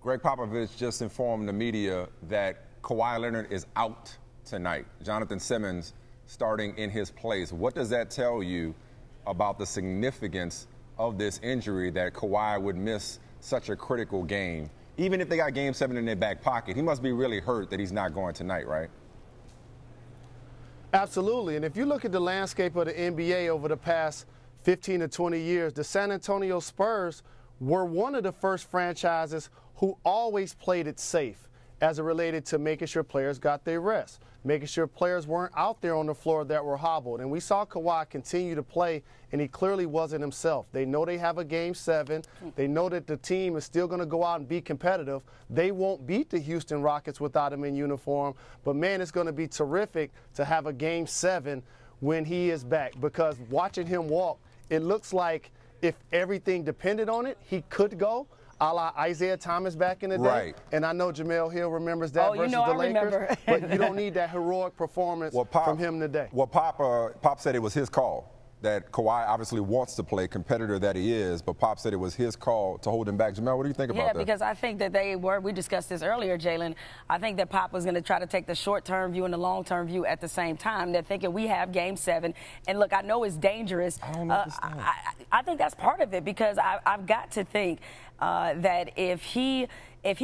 Greg Popovich just informed the media that Kawhi Leonard is out tonight. Jonathan Simmons starting in his place. What does that tell you about the significance of this injury, that Kawhi would miss such a critical game? Even if they got Game 7 in their back pocket, he must be really hurt that he's not going tonight, right? Absolutely. And if you look at the landscape of the NBA over the past 15 to 20 years, the San Antonio Spurs were one of the first franchises who always played it safe as it related to making sure players got their rest, making sure players weren't out there on the floor that were hobbled. And we saw Kawhi continue to play, and he clearly wasn't himself. They know they have a Game 7. They know that the team is still going to go out and be competitive. They won't beat the Houston Rockets without him in uniform. But, man, it's going to be terrific to have a Game 7 when he is back, because watching him walk, it looks like if everything depended on it, he could go, a la Isaiah Thomas back in the day. Right. And I know Jamel Hill remembers that versus the Lakers. But you don't need that heroic performance from him today. Well, Pop said it was his call, that Kawhi obviously wants to play, competitor that he is, but Pop said it was his call to hold him back. Jamel, what do you think about that? Yeah, because I think that we discussed this earlier, Jalen. I think that Pop was going to try to take the short-term view and the long-term view at the same time. They're thinking we have Game 7. And, look, I know it's dangerous. I think that's part of it, because I've got to think that if he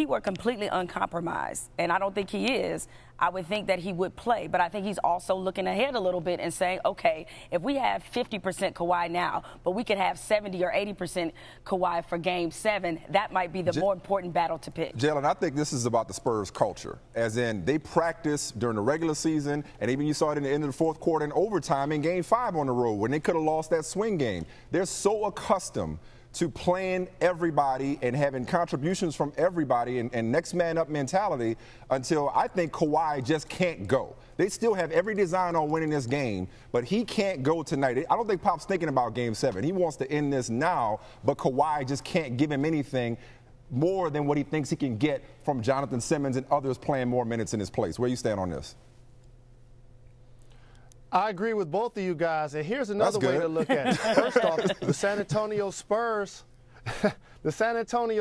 were completely uncompromised, and I don't think he is, I would think that he would play. But I think he's also looking ahead a little bit and saying, okay, if we have 50% Kawhi now, but we could have 70 or 80% Kawhi for Game 7, that might be the more important battle to pick. Jalen, I think this is about the Spurs culture, as in they practice during the regular season, and even you saw it in the end of the fourth quarter and overtime in Game 5 on the road when they could have lost that swing game. They're so accustomed to playing everybody and having contributions from everybody and next man up mentality, until I think Kawhi just can't go. They still have every design on winning this game, but he can't go tonight. I don't think Pop's thinking about Game 7. He wants to end this now, but Kawhi just can't give him anything more than what he thinks he can get from Jonathan Simmons and others playing more minutes in his place. Where you stand on this? I agree with both of you guys, and here's another way to look at it. First off, the San Antonio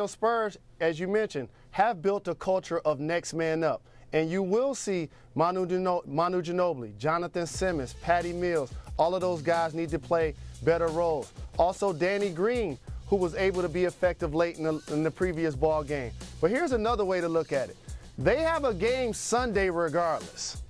Spurs, as you mentioned, have built a culture of next man up. And you will see Manu Ginobili, Jonathan Simmons, Patty Mills, all of those guys need to play better roles. Also, Danny Green, who was able to be effective late in the previous ball game. But here's another way to look at it. They have a game Sunday regardless.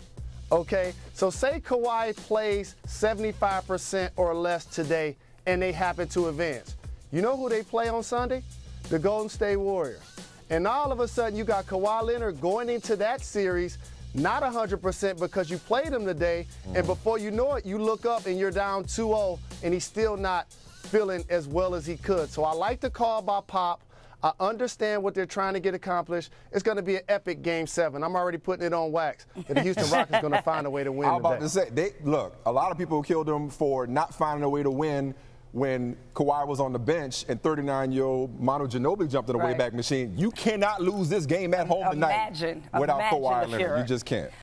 Okay, so say Kawhi plays 75% or less today and they happen to advance. You know who they play on Sunday? The Golden State Warriors. And all of a sudden you got Kawhi Leonard going into that series not 100% because you played him today, and before you know it, you look up and you're down 2-0 and he's still not feeling as well as he could. So I like the call by Pop. I understand what they're trying to get accomplished. It's going to be an epic Game 7. I'm already putting it on wax. And the Houston Rockets are going to find a way to win today. I was about to say, look, a lot of people killed them for not finding a way to win when Kawhi was on the bench and 39-year-old Manu Ginobili jumped in the Wayback Machine. You cannot lose this game at home tonight without Kawhi Leonard. You just can't.